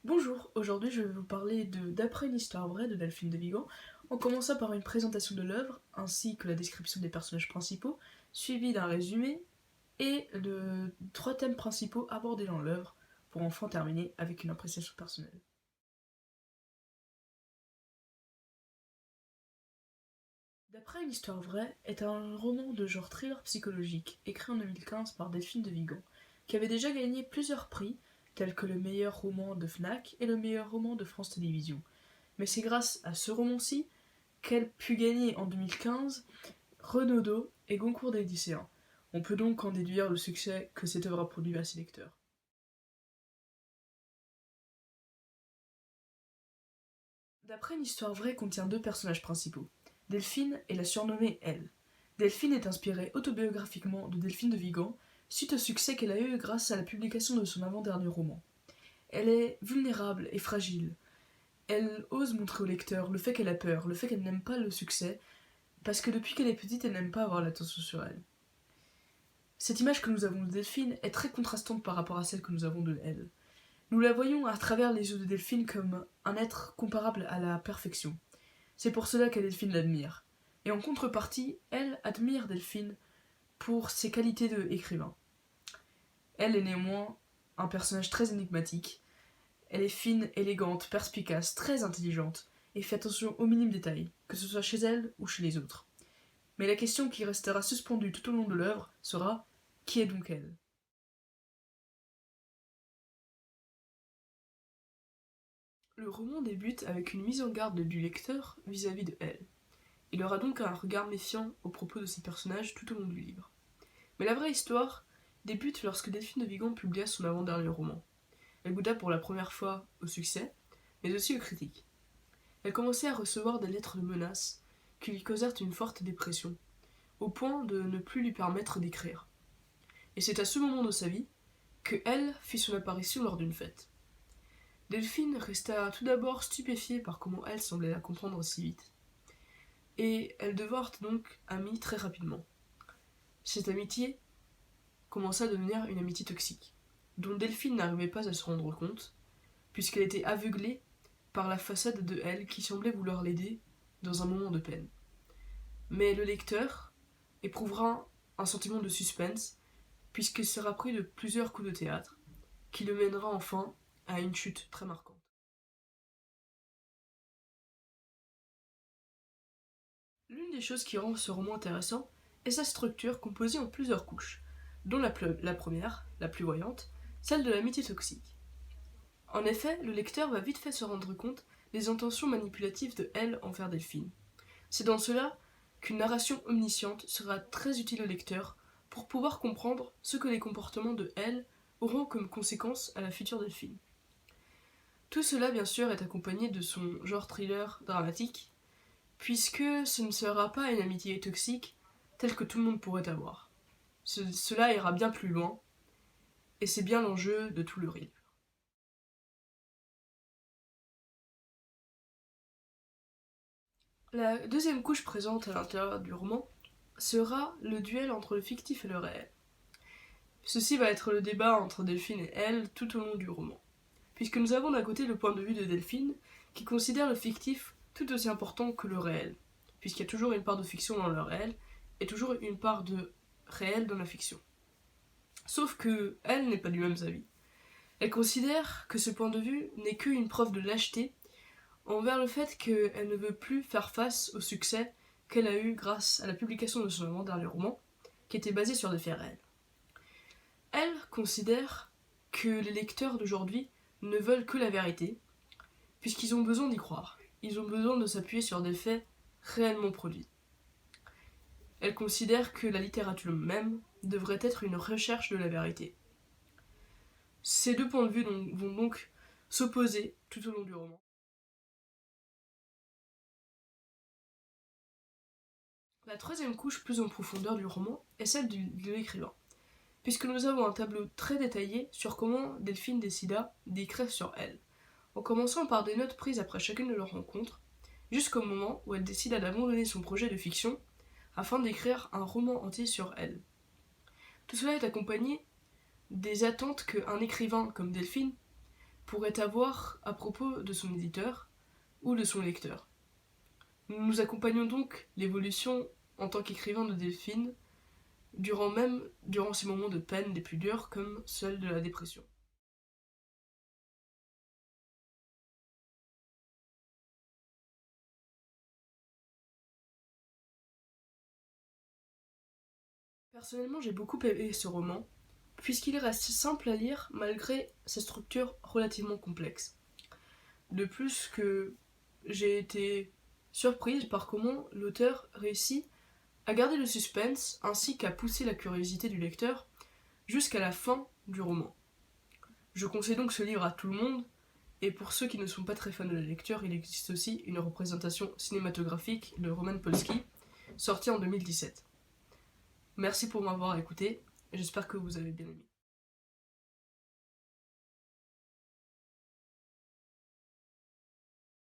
Bonjour, aujourd'hui je vais vous parler d'Après une histoire vraie de Delphine de Vigan, en commençant par une présentation de l'œuvre, ainsi que la description des personnages principaux, suivi d'un résumé et de trois thèmes principaux abordés dans l'œuvre, pour enfin terminer avec une appréciation personnelle. D'après une histoire vraie est un roman de genre thriller psychologique, écrit en 2015 par Delphine de Vigan, qui avait déjà gagné plusieurs prix, tels que le meilleur roman de Fnac et le meilleur roman de France Télévisions. Mais c'est grâce à ce roman-ci qu'elle put gagner en 2015 Renaudot et Goncourt des lycéens. On peut donc en déduire le succès que cette œuvre a produit à ses lecteurs. D'après une histoire vraie contient deux personnages principaux, Delphine et la surnommée Elle. Delphine est inspirée autobiographiquement de Delphine de Vigan, suite au succès qu'elle a eu grâce à la publication de son avant-dernier roman. Elle est vulnérable et fragile. Elle ose montrer au lecteur le fait qu'elle a peur, le fait qu'elle n'aime pas le succès, parce que depuis qu'elle est petite, elle n'aime pas avoir l'attention sur elle. Cette image que nous avons de Delphine est très contrastante par rapport à celle que nous avons de Elle. Nous la voyons à travers les yeux de Delphine comme un être comparable à la perfection. C'est pour cela que Delphine l'admire. Et en contrepartie, elle admire Delphine pour ses qualités d'écrivain. Elle est néanmoins un personnage très énigmatique. Elle est fine, élégante, perspicace, très intelligente, et fait attention aux minimes détails, que ce soit chez elle ou chez les autres. Mais la question qui restera suspendue tout au long de l'œuvre sera: qui est donc elle? Le roman débute avec une mise en garde du lecteur vis-à-vis de elle. Il aura donc un regard méfiant au propos de ses personnages tout au long du livre. Mais la vraie histoire débute lorsque Delphine de Vigan publia son avant-dernier roman. Elle goûta pour la première fois au succès, mais aussi aux critiques. Elle commençait à recevoir des lettres de menaces qui lui causèrent une forte dépression, au point de ne plus lui permettre d'écrire. Et c'est à ce moment de sa vie que Elle fit son apparition lors d'une fête. Delphine resta tout d'abord stupéfiée par comment Elle semblait la comprendre si vite. Et elles devinrent donc amies très rapidement. Cette amitié commença à devenir une amitié toxique, dont Delphine n'arrivait pas à se rendre compte, puisqu'elle était aveuglée par la façade de Elle qui semblait vouloir l'aider dans un moment de peine. Mais le lecteur éprouvera un sentiment de suspense, puisqu'il sera pris de plusieurs coups de théâtre, qui le mènera enfin à une chute très marquante. L'une des choses qui rend ce roman intéressant est sa structure composée en plusieurs couches, dont la première, la plus voyante, celle de l'amitié toxique. En effet, le lecteur va vite fait se rendre compte des intentions manipulatives de Elle envers Delphine. C'est dans cela qu'une narration omnisciente sera très utile au lecteur pour pouvoir comprendre ce que les comportements de Elle auront comme conséquence à la future Delphine. Tout cela, bien sûr, est accompagné de son genre thriller dramatique, puisque ce ne sera pas une amitié toxique telle que tout le monde pourrait avoir. Cela ira bien plus loin, et c'est bien l'enjeu de tout le livre. La deuxième couche présente à l'intérieur du roman sera le duel entre le fictif et le réel. Ceci va être le débat entre Delphine et Elle tout au long du roman, puisque nous avons d'un côté le point de vue de Delphine, qui considère le fictif tout aussi important que le réel, puisqu'il y a toujours une part de fiction dans le réel, et toujours une part de réel dans la fiction. Sauf que Elle n'est pas du même avis. Elle considère que ce point de vue n'est qu'une preuve de lâcheté envers le fait qu'elle ne veut plus faire face au succès qu'elle a eu grâce à la publication de son avant-dernier roman, qui était basé sur des faits réels. Elle considère que les lecteurs d'aujourd'hui ne veulent que la vérité, puisqu'ils ont besoin d'y croire. Ils ont besoin de s'appuyer sur des faits réellement produits. Elle considère que la littérature même devrait être une recherche de la vérité. Ces deux points de vue vont donc s'opposer tout au long du roman. La troisième couche plus en profondeur du roman est celle de l'écrivain, puisque nous avons un tableau très détaillé sur comment Delphine décida d'écrire sur Elle, en commençant par des notes prises après chacune de leurs rencontres, jusqu'au moment où elle décida d'abandonner son projet de fiction afin d'écrire un roman entier sur Elle. Tout cela est accompagné des attentes qu'un écrivain comme Delphine pourrait avoir à propos de son éditeur ou de son lecteur. Nous accompagnons donc l'évolution en tant qu'écrivain de Delphine durant ces moments de peine les plus durs comme celle de la dépression. Personnellement, j'ai beaucoup aimé ce roman, puisqu'il reste simple à lire malgré sa structure relativement complexe. De plus que j'ai été surprise par comment l'auteur réussit à garder le suspense ainsi qu'à pousser la curiosité du lecteur jusqu'à la fin du roman. Je conseille donc ce livre à tout le monde, et pour ceux qui ne sont pas très fans de la lecture, il existe aussi une représentation cinématographique de Roman Polski, sortie en 2017. Merci pour m'avoir écouté, et j'espère que vous avez bien aimé.